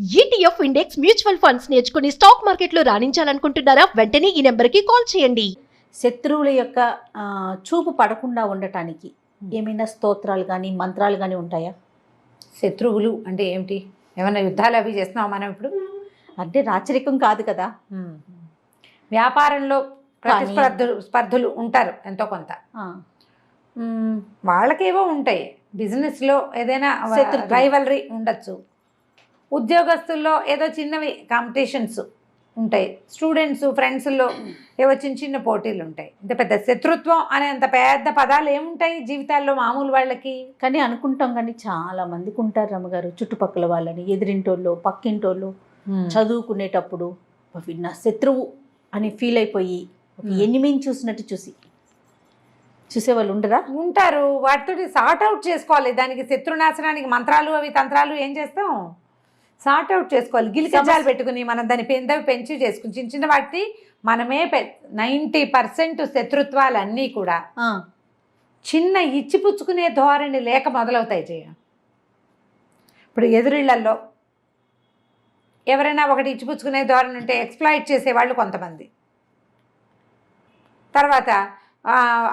ETF index mutual funds నేర్చుకుని stock మార్కెట్లో రాణించాలనుకుంటున్నారా? వెంటనే ఈ నెంబర్కి కాల్ చేయండి. శత్రువుల యొక్క చూపు పడకుండా ఉండటానికి ఏమైనా స్తోత్రాలు కానీ మంత్రాలు కానీ ఉంటాయా? శత్రువులు అంటే ఏమిటి? ఏమైనా యుద్ధాలు అవి చేస్తున్నావా మనం ఇప్పుడు? అంటే రాచరికం కాదు కదా. వ్యాపారంలో స్పర్ధులు ఉంటారు ఎంతో కొంత. వాళ్ళకేవో ఉంటాయి. బిజినెస్లో ఏదైనా రైవలరీ ఉండొచ్చు. ఉద్యోగస్తుల్లో ఏదో చిన్నవి కాంపిటీషన్స్ ఉంటాయి. స్టూడెంట్స్ ఫ్రెండ్స్లో ఏవో చిన్న చిన్న పోటీలు ఉంటాయి. ఇంత పెద్ద శత్రుత్వం అనే అంత పెద్ద పదాలు ఏముంటాయి జీవితాల్లో మామూలు వాళ్ళకి? కానీ అనుకుంటాం, కానీ చాలా మందికి ఉంటారు రమ్మగారు, చుట్టుపక్కల వాళ్ళని, ఎదిరింటోళ్ళు, పక్కింటోళ్ళు చదువుకునేటప్పుడు నా శత్రువు అని ఫీల్ అయిపోయి ఎనిమిని చూసినట్టు చూసేవాళ్ళు ఉండరా? ఉంటారు. వాటితో సార్ట్ అవుట్ చేసుకోవాలి. దానికి శత్రునాశనానికి మంత్రాలు అవి తంత్రాలు ఏం చేస్తాం? సార్ట్ అవుట్ చేసుకోవాలి. గిలికజాలు పెట్టుకుని మనం దాని పెంచి చేసుకుని చిన్న చిన్న వాటి మనమే 90% శత్రుత్వాలన్నీ కూడా చిన్న ఇచ్చిపుచ్చుకునే ధోరణి లేక మొదలవుతాయి చేయ. ఇప్పుడు ఎదురిళ్లలో ఎవరైనా ఒకటి ఇచ్చిపుచ్చుకునే ధోరణి ఉంటే ఎక్స్ప్లాయిట్ చేసేవాళ్ళు కొంతమంది. తర్వాత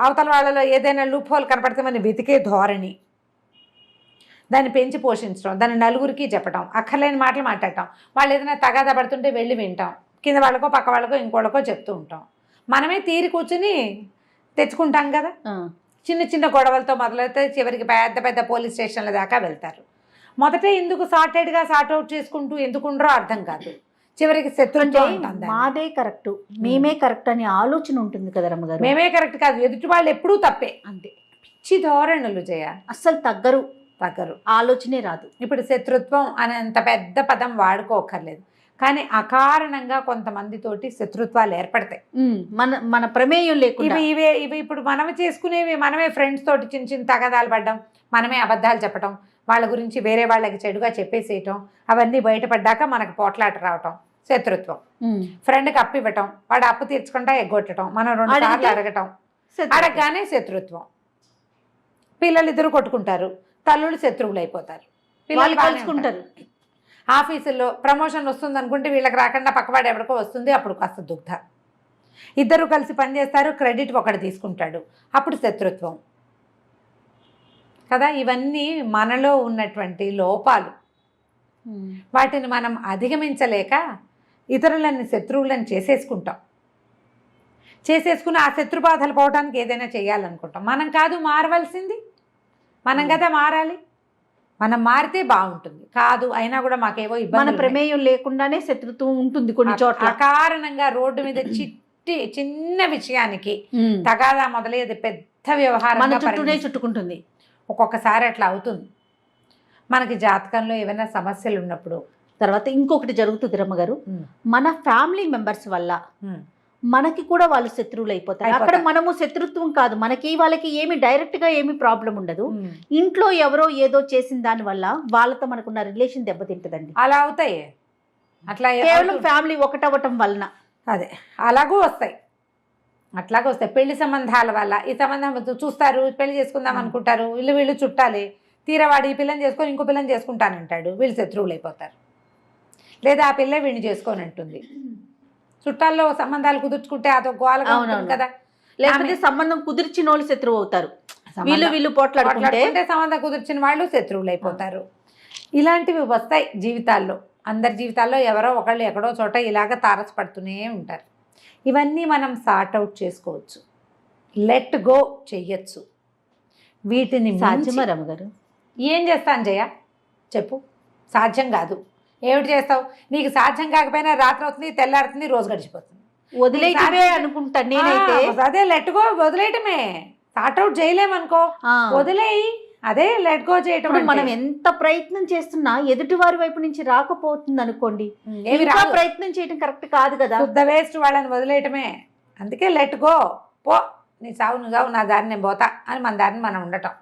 అవతల వాళ్ళలో ఏదైనా లూప్ హోల్ కనపడితే మనం వెతికే ధోరణి, దాన్ని పెంచి పోషించడం, దాన్ని నలుగురికి చెప్పడం, అక్కర్లేని మాటలు మాట్లాడటం, వాళ్ళు ఏదైనా తగాదా పడుతుంటే వెళ్ళి వింటాం, కింద వాళ్ళకో పక్క వాళ్ళకో ఇంకోళ్ళకో చెప్తూ ఉంటాం. మనమే తీరి కూర్చుని తెచ్చుకుంటాం కదా. చిన్న చిన్న గొడవలతో మొదలైతే చివరికి పెద్ద పెద్ద పోలీస్ స్టేషన్ల దాకా వెళ్తారు. మొదటే ఎందుకు సార్టెడ్గా సార్ట్ అవుట్ చేసుకుంటూ ఎందుకుండ్రో అర్థం కాదు. చివరికి శత్రుత్వం మాదే కరెక్ట్, మేమే కరెక్ట్ అనే ఆలోచన ఉంటుంది కదా రమ్మగారు. మేమే కరెక్ట్ కాదు, ఎదుటి వాళ్ళు ఎప్పుడూ తప్పే. అంతే పిచ్చి ధోరణులు అస్సలు తగ్గరు ఆలోచనే రాదు. ఇప్పుడు శత్రుత్వం అనేంత పెద్ద పదం వాడుకోకర్లేదు, కానీ అకారణంగా కొంతమందితోటి శత్రుత్వాలు ఏర్పడతాయి. మన ప్రమేయం లేకుండా ఇవి ఇప్పుడు మనం చేసుకునేవి. మనమే ఫ్రెండ్స్ తోటి చిన్న చిన్న తగాదాలు పడ్డం, మనమే అబద్ధాలు చెప్పడం, వాళ్ళ గురించి వేరే వాళ్ళకి చెడుగా చెప్పేసేయటం, అవన్నీ బయటపడ్డాక మనకు పోట్లాట రావటం శత్రుత్వం. ఫ్రెండ్కి అప్పు ఇవ్వటం, వాడు అప్పు తీర్చుకుంటా ఎగ్గొట్టడం, మనం 2 సార్లు అడగటం, అడగగానే శత్రుత్వం. పిల్లలిద్దరూ కొట్టుకుంటారు, తల్లులు శత్రువులు అయిపోతారు, పిల్లలు కలుసుకుంటారు. ఆఫీసుల్లో ప్రమోషన్ వస్తుంది అనుకుంటే వీళ్ళకి రాకుండా పక్కవాడు ఎవరికో వస్తుంది, అప్పుడు కాస్త దుగ్ధ. ఇద్దరు కలిసి పనిచేస్తారు, క్రెడిట్ ఒకటి తీసుకుంటాడు, అప్పుడు శత్రుత్వం కదా. ఇవన్నీ మనలో ఉన్నటువంటి లోపాలు. వాటిని మనం అధిగమించలేక ఇతరులని శత్రువులను చేసేసుకుని ఆ శత్రుబాధలు పోవడానికి ఏదైనా చేయాలనుకుంటాం. మనం కాదు మారవలసింది, మనం కదా మారాలి. మనం మారితే బాగుంటుంది. కాదు అయినా కూడా మాకేవో ఇబ్బంది, మన ప్రమేయం లేకుండానే శత్రుత్వం ఉంటుంది కొన్ని చోట్ల. అకారణంగా రోడ్డు మీద చిన్న విషయానికి తగాదా మొదలయ్యేది పెద్ద వ్యవహారం చుట్టుకుంటుంది. ఒక్కొక్కసారి అట్లా అవుతుంది. మనకి జాతకంలో ఏమైనా సమస్యలు ఉన్నప్పుడు తర్వాత ఇంకొకటి జరుగుతుంది రమ్మగారు, మన ఫ్యామిలీ మెంబర్స్ వల్ల మనకి కూడా వాళ్ళు శత్రువులు అయిపోతారు. అక్కడ మనము శత్రుత్వం కాదు, మనకి వాళ్ళకి ఏమి డైరెక్ట్ గా ఏమి ప్రాబ్లం ఉండదు. ఇంట్లో ఎవరో ఏదో చేసిన దాని వల్ల వాళ్ళతో మనకున్న రిలేషన్ దెబ్బతింటదండి. అలా అవుతాయి. అట్లా కేవలం ఫ్యామిలీ ఒకటవటం వలన అదే అలాగూ వస్తాయి. అట్లాగే వస్తాయి పెళ్లి సంబంధాల వల్ల. ఈ సంబంధం చూస్తారు, పెళ్లి చేసుకుందాం అనుకుంటారు, వీళ్ళు చుట్టాలే, తీరవాడు ఈ పిల్లని చేసుకొని ఇంకో పిల్లని చేసుకుంటానంటాడు, వీళ్ళు శత్రువులు అయిపోతారు. లేదా ఆ పిల్ల వీడిని చేసుకొని అంటుంది. చుట్టాల్లో సంబంధాలు కుదుర్చుకుంటే అదో గోలగా ఉంటుంది కదా. లేకపోతే సంబంధం కుదిర్చిన వాళ్ళు శత్రువు అవుతారు, వీళ్ళు పోట్లాడుకుంటే సంబంధం కుదిర్చిన వాళ్ళు శత్రువులు అయిపోతారు. ఇలాంటివి వస్తాయి జీవితాల్లో. అందరి జీవితాల్లో ఎవరో ఒకళ్ళు ఎక్కడో చోట ఇలాగ తారసపడుతూనే ఉంటారు. ఇవన్నీ మనం సార్ట్ అవుట్ చేసుకోవచ్చు, లెట్ గో చెయ్యొచ్చు. వీటిని సాధ్యమా రమ్మగారు? ఏం చేస్తాను జయ చెప్పు? సాధ్యం కాదు. ఏమిటి చేస్తావు? నీకు సాధ్యం కాకపోయినా రాత్రి అవుతుంది, తెల్లారుతుంది, రోజు గడిచిపోతుంది. వదిలేయటమే అనుకుంటాను నేనైతే. అదే లెట్ గో, వదిలేయటమే. సార్ట్ అవుట్ చేయలేమనుకో, వదిలేయి. అదే లెట్ గో చేయటం. మనం ఎంత ప్రయత్నం చేస్తున్నా ఎదుటి వారి వైపు నుంచి రాకపోతుంది అనుకోండి, ప్రయత్నం చేయటం కరెక్ట్ కాదు కదా. శుద్ధ వేస్ట్, వాళ్ళని వదిలేయటమే. అందుకే లెట్ గో, పో, నీ సావు నువ్వు సావు, నా దారిని నేను పోతా అని మన దారిని మనం ఉండటం.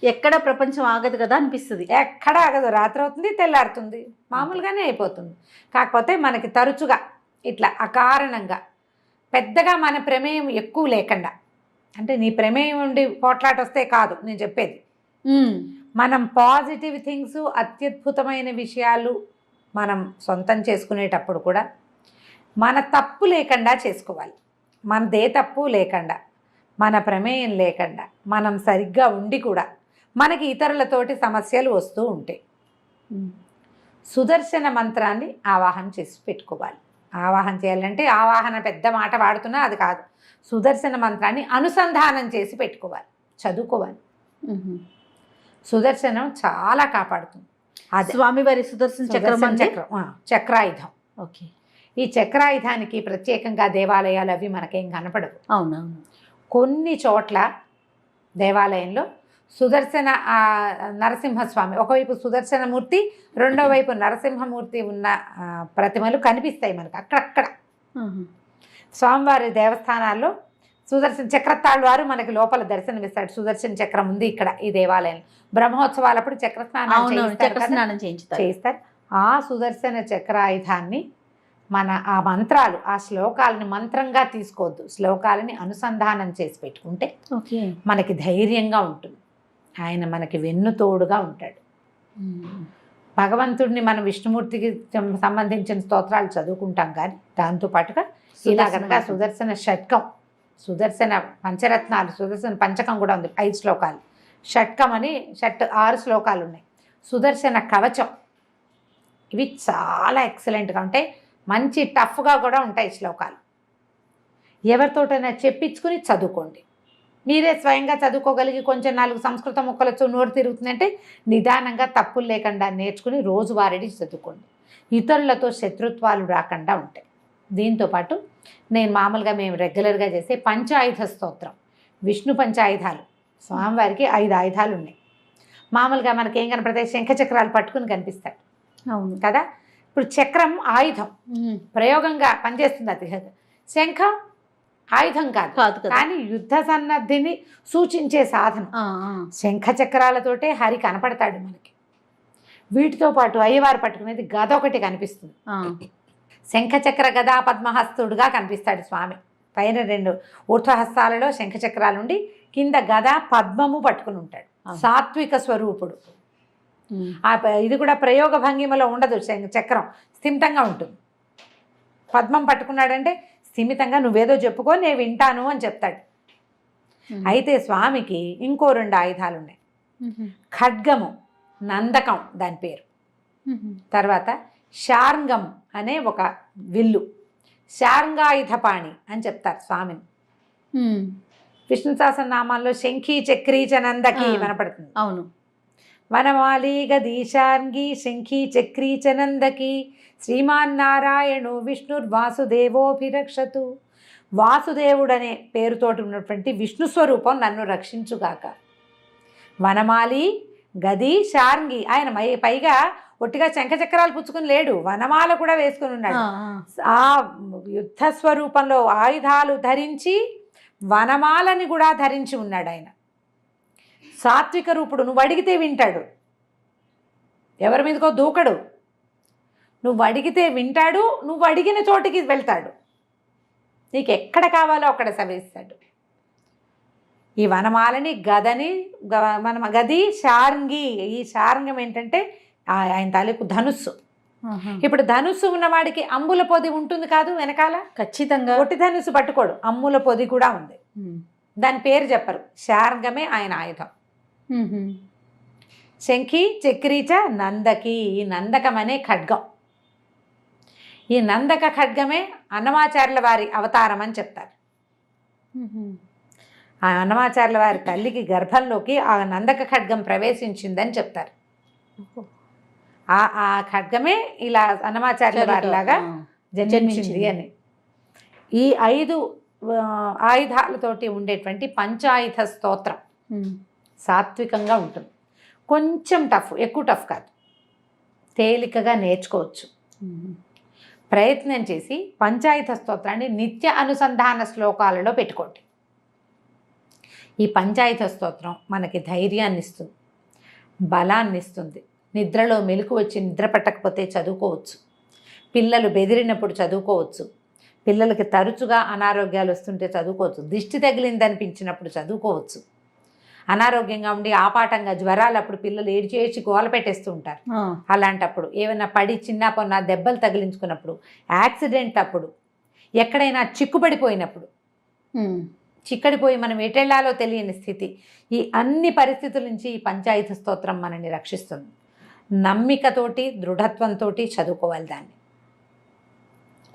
ఎక్కడ ప్రపంచం ఆగదు కదా అనిపిస్తుంది. ఎక్కడ ఆగదు, రాత్రి అవుతుంది, తెల్లారుతుంది, మామూలుగానే అయిపోతుంది. కాకపోతే మనకి తరచుగా ఇట్లా అకారణంగా పెద్దగా మన ప్రమేయం ఎక్కువ లేకుండా, అంటే నీ ప్రమేయం ఉండి పోట్లాట వస్తే కాదు నేను చెప్పేది, మనం పాజిటివ్ థింగ్స్, అత్యద్భుతమైన విషయాలు మనం సొంతం చేసుకునేటప్పుడు కూడా మన తప్పు లేకుండా చేసుకోవాలి. మనదే తప్పు లేకుండా, మన ప్రమేయం లేకుండా, మనం సరిగ్గా ఉండి కూడా మనకి ఇతరులతోటి సమస్యలు వస్తూ ఉంటాయి. సుదర్శన మంత్రాన్ని ఆవాహన చేసి పెట్టుకోవాలి. ఆవాహన చేయాలంటే ఆవాహన పెద్ద మాట వాడుతున్నా అది కాదు. సుదర్శన మంత్రాన్ని అనుసంధానం చేసి పెట్టుకోవాలి, చదువుకోవాలి. సుదర్శనం చాలా కాపాడుతుంది. అది స్వామివారి సుదర్శన చక్రం అంటే చక్రాయుధం. ఓకే. ఈ చక్రాయుధానికి ప్రత్యేకంగా దేవాలయాలు అవి మనకేం కనపడవు. అవునవును. కొన్ని చోట్ల దేవాలయంలో సుదర్శన నరసింహస్వామి, ఒకవైపు సుదర్శనమూర్తి, రెండో వైపు నరసింహమూర్తి ఉన్న ప్రతిమలు కనిపిస్తాయి మనకు అక్కడక్కడ. స్వామివారి దేవస్థానాల్లో సుదర్శన చక్రతాళ్ వారు మనకి లోపల దర్శనమిస్తాడు. సుదర్శన చక్రం ఉంది ఇక్కడ ఈ దేవాలయంలో. బ్రహ్మోత్సవాలప్పుడు చక్రస్నానం చేయిస్తారు. ఆ సుదర్శన చక్రాయుధాన్ని మన ఆ మంత్రాలు, ఆ శ్లోకాలని మంత్రంగా తీసుకోవద్దు, శ్లోకాలని అనుసంధానం చేసి పెట్టుకుంటే మనకి ధైర్యంగా ఉంటుంది. ఆయన మనకి వెన్నుతోడుగా ఉంటాడు. భగవంతుడిని మనం విష్ణుమూర్తికి సంబంధించిన స్తోత్రాలు చదువుకుంటాం, కానీ దాంతోపాటుగా ఇలా కనుక సుదర్శన షట్కం, సుదర్శన పంచరత్నాలు, సుదర్శన పంచకం కూడా ఉంది, 5 శ్లోకాలు. షట్కం అని 6 శ్లోకాలు ఉన్నాయి. సుదర్శన కవచం, ఇవి చాలా ఎక్సలెంట్గా ఉంటాయి. మంచి టఫ్గా కూడా ఉంటాయి శ్లోకాలు. ఎవరితోటైనా చెప్పించుకుని చదువుకోండి. మీరే స్వయంగా చదువుకోగలిగి కొంచెం 4 సంస్కృత ముక్కలతో నోరు తిరుగుతుందంటే నిదానంగా తప్పులు లేకుండా నేర్చుకుని రోజువారీ చదువుకోండి. ఇతరులతో శత్రుత్వాలు రాకుండా ఉంటాయి. దీంతోపాటు నేను మామూలుగా మేము రెగ్యులర్గా చేసే పంచాయుధ స్తోత్రం, విష్ణు పంచాయుధాలు. స్వామివారికి 5 ఆయుధాలు ఉన్నాయి. మామూలుగా మనకి ఏం కనపడతాయి, శంఖచక్రాలు పట్టుకుని కనిపిస్తాడు. అవును కదా. ఇప్పుడు చక్రం ఆయుధం, ప్రయోగంగా పనిచేస్తుంది. అది శంఖం ఆయుధం కాదు, కానీ యుద్ధ సన్నద్ధిని సూచించే సాధనం. శంఖ చక్రాలతోటే హరి కనపడతాడు మనకి. వీటితో పాటు అయ్యవారు పట్టుకునేది గద ఒకటి కనిపిస్తుంది. శంఖచక్ర గదా పద్మహస్తుడుగా కనిపిస్తాడు స్వామి. పైన 2 ఊర్ధ్వహస్తాలలో శంఖచక్రాలు ఉండి కింద గద పద్మము పట్టుకుని ఉంటాడు. సాత్విక స్వరూపుడు. ఇది కూడా ప్రయోగ భంగిమలో ఉండదు. చక్రం స్థిమితంగా ఉంటుంది. పద్మం పట్టుకున్నాడంటే స్థిమితంగా నువ్వేదో చెప్పుకో, నేను వింటాను అని చెప్తాడు. అయితే స్వామికి ఇంకో 2 ఆయుధాలు ఉన్నాయి. ఖడ్గము, నందకం దాని పేరు. తర్వాత శార్ంగం అనే ఒక విల్లు, శార్ంగాయుధపాణి అని చెప్తారు స్వామిని. విష్ణు సహస్రనామాల్లో శంఖీ చక్రీ చ నందకి వినపడుతుంది. అవును. వనమాలి గదీశార్ంగి శంఖీ చక్రీ చ నందకి శ్రీమాన్నారాయణు విష్ణుర్వాసుదేవోభిరక్షతు. వాసుదేవుడనే పేరుతోటి ఉన్నటువంటి విష్ణు స్వరూపం నన్ను రక్షించుగాక. వనమాలి గది శార్ంగి, ఆయన పైగా ఒట్టిగా శంఖచక్రాలు పుచ్చుకుని లేడు, వనమాల కూడా వేసుకుని ఉన్నాడు. ఆ యుద్ధ స్వరూపంలో ఆయుధాలు ధరించి వనమాలని కూడా ధరించి ఉన్నాడు ఆయన. సాత్విక రూపుడు. నువ్వు అడిగితే వింటాడు, ఎవరి మీదకో దూకడు. నువ్వు అడిగితే వింటాడు, నువ్వు అడిగిన చోటికి వెళ్తాడు, నీకు ఎక్కడ కావాలో అక్కడ సవిస్తాడు. ఈ వనమాలని గదని గది శార్ంగి. ఈ శార్ంగం ఏంటంటే ఆయన తాలూకు ధనుస్సు. ఇప్పుడు ధనుస్సు ఉన్నవాడికి అమ్ముల పొది ఉంటుంది కాదు వెనకాల, ఖచ్చితంగా ఒట్టి ధనుస్సు పట్టుకోడు, అమ్ముల పొది కూడా ఉంది. దాని పేరు చెప్పరు, శార్ంగమే ఆయన ఆయుధం. శంఖి చక్రీచ నందకి, ఈ నందకం అనే ఖడ్గం. ఈ నందక ఖడ్గమే అన్నమాచార్యుల వారి అవతారం అని చెప్తారు. ఆ అన్నమాచార్యుల వారి తల్లికి గర్భంలోకి ఆ నందక ఖడ్గం ప్రవేశించిందని చెప్తారు. ఆ ఖడ్గమే ఇలా అన్నమాచార్యుల వారిలాగా జన్మించింది అని. ఈ 5 ఆయుధాలతోటి ఉండేటువంటి పంచాయుధ స్తోత్రం సాత్వికంగా ఉంటుంది. కొంచెం టఫ్, ఎక్కువ టఫ్ కాదు, తేలికగా నేర్చుకోవచ్చు. ప్రయత్నం చేసి పంచాయుధ స్తోత్రాన్ని నిత్య అనుసంధాన శ్లోకాలలో పెట్టుకోండి. ఈ పంచాయుధ స్తోత్రం మనకి ధైర్యాన్ని ఇస్తుంది, బలాన్ని ఇస్తుంది. నిద్రలో మెలకు వచ్చి నిద్ర పట్టకపోతే చదువుకోవచ్చు. పిల్లలు బెదిరినప్పుడు చదువుకోవచ్చు. పిల్లలకి తరచుగా అనారోగ్యాలు వస్తుంటే చదువుకోవచ్చు. దిష్టి తగిలిందనిపించినప్పుడు చదువుకోవచ్చు. అనారోగ్యంగా ఉండి ఆపాటంగా జ్వరాలు అప్పుడు పిల్లలు ఏడ్చేసి గోల పెట్టేస్తూ ఉంటారు. అలాంటప్పుడు ఏమైనా పడి చిన్న పొన్న దెబ్బలు తగిలించుకున్నప్పుడు, యాక్సిడెంట్ అప్పుడు, ఎక్కడైనా చిక్కుపడిపోయినప్పుడు, చిక్కడిపోయి మనం ఎటెళ్లాలో తెలియని స్థితి, ఈ అన్ని పరిస్థితుల నుంచి ఈ పంచాయతీ స్తోత్రం మనల్ని రక్షిస్తుంది. నమ్మికతోటి దృఢత్వంతో చదువుకోవాలి దాన్ని.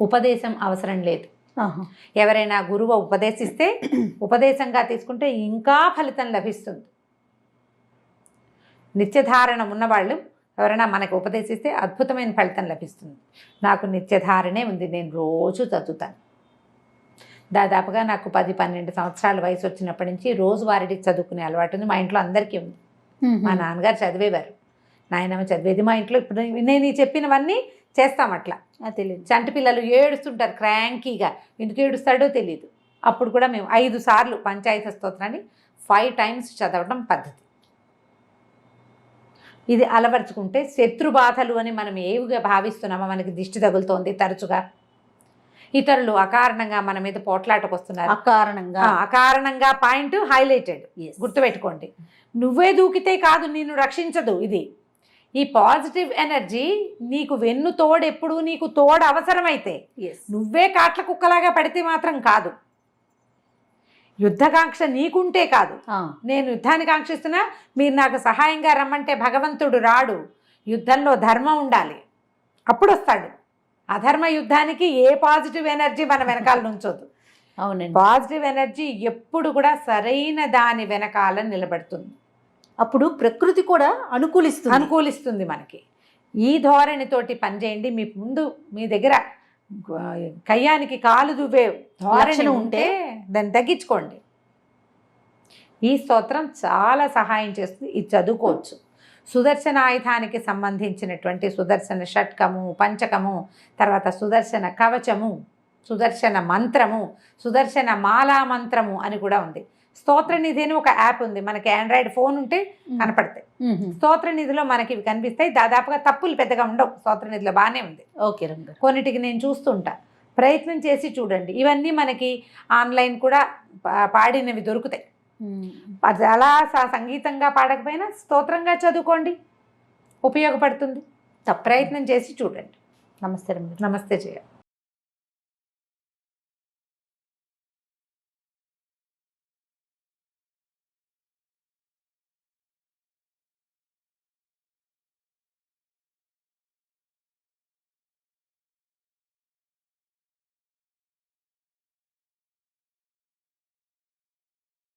ఉపదేశం అవసరం లేదు. ఎవరైనా గురువు ఉపదేశిస్తే ఉపదేశంగా తీసుకుంటే ఇంకా ఫలితం లభిస్తుంది. నిత్యధారణ ఉన్నవాళ్ళు ఎవరైనా మనకు ఉపదేశిస్తే అద్భుతమైన ఫలితం లభిస్తుంది. నాకు నిత్యధారణే ఉంది, నేను రోజు చదువుతాను. దాదాపుగా నాకు 10-12 సంవత్సరాల వయసు వచ్చినప్పటి నుంచి రోజువారీ చదువుకునే అలవాటు ఉంది. మా ఇంట్లో అందరికీ ఉంది. మా నాన్నగారు చదివేవారు, నాయనమ్మ చదివేది. మా ఇంట్లో ఇప్పుడు నేను ఈ చెప్పినవన్నీ చేస్తాం. అట్లా తెలియదు. చంటి పిల్లలు ఏడుస్తుంటారు క్రాంకీగా, ఎందుకు ఏడుస్తాడో తెలియదు. అప్పుడు కూడా మేము 5 సార్లు పంచాయతీ స్తోత్రాన్ని 5 టైమ్స్ చదవడం పద్ధతి. ఇది అలవర్చుకుంటే శత్రు బాధలు అని మనం ఏవిగా భావిస్తున్నామో, మనకి దిష్టి తగులుతోంది తరచుగా, ఇతరులు అకారణంగా మన మీద పోట్లాటకు వస్తున్నారు, అకారణంగా పాయింట్ హైలైటెడ్, గుర్తుపెట్టుకోండి. నువ్వే దూకితే కాదు, నిన్ను రక్షించదు. ఇది ఈ పాజిటివ్ ఎనర్జీ నీకు వెన్ను తోడు, ఎప్పుడు నీకు తోడు అవసరమైతే, నువ్వే కాట్ల కుక్కలాగా పడితే మాత్రం కాదు. యుద్ధకాంక్ష నీకుంటే కాదు. నేను యుద్ధాన్ని కాంక్షిస్తున్నా, మీరు నాకు సహాయంగా రమ్మంటే భగవంతుడు రాడు. యుద్ధంలో ధర్మం ఉండాలి, అప్పుడు వస్తాడు. అధర్మ యుద్ధానికి ఏ పాజిటివ్ ఎనర్జీ మన వెనకాల నుంచోదు. అవునండి. పాజిటివ్ ఎనర్జీ ఎప్పుడు కూడా సరైన దాని వెనకాల నిలబడుతుంది. అప్పుడు ప్రకృతి కూడా అనుకూలిస్తుంది మనకి. ఈ ధోరణితోటి పనిచేయండి. మీ ముందు మీ దగ్గర కయ్యానికి కాలు దువ్వే ధోరణి ఉంటే దాన్ని తగ్గించుకోండి. ఈ స్తోత్రం చాలా సహాయం చేస్తుంది. ఇది చదువుకోవచ్చు. సుదర్శన ఆయుధానికి సంబంధించినటువంటి సుదర్శన షట్కము, పంచకము, తర్వాత సుదర్శన కవచము, సుదర్శన మంత్రము, సుదర్శన మాలా మంత్రము అని కూడా ఉంది. స్తోత్రనిధి అని ఒక యాప్ ఉంది, మనకి ఆండ్రాయిడ్ ఫోన్ ఉంటే కనపడతాయి. స్తోత్రనిధిలో మనకి ఇవి కనిపిస్తాయి. దాదాపుగా తప్పులు పెద్దగా ఉండవు. స్తోత్రనిధిలో బాగానే ఉంది. ఓకే, కొన్నిటికి నేను చూస్తుంటా, ప్రయత్నం చేసి చూడండి. ఇవన్నీ మనకి ఆన్లైన్ కూడా పాడినవి దొరుకుతాయి. అలా సంగీతంగా పాడకపోయినా స్తోత్రంగా చదువుకోండి, ఉపయోగపడుతుంది. ప్రయత్నం చేసి చూడండి. నమస్తే. నమస్తే జయ.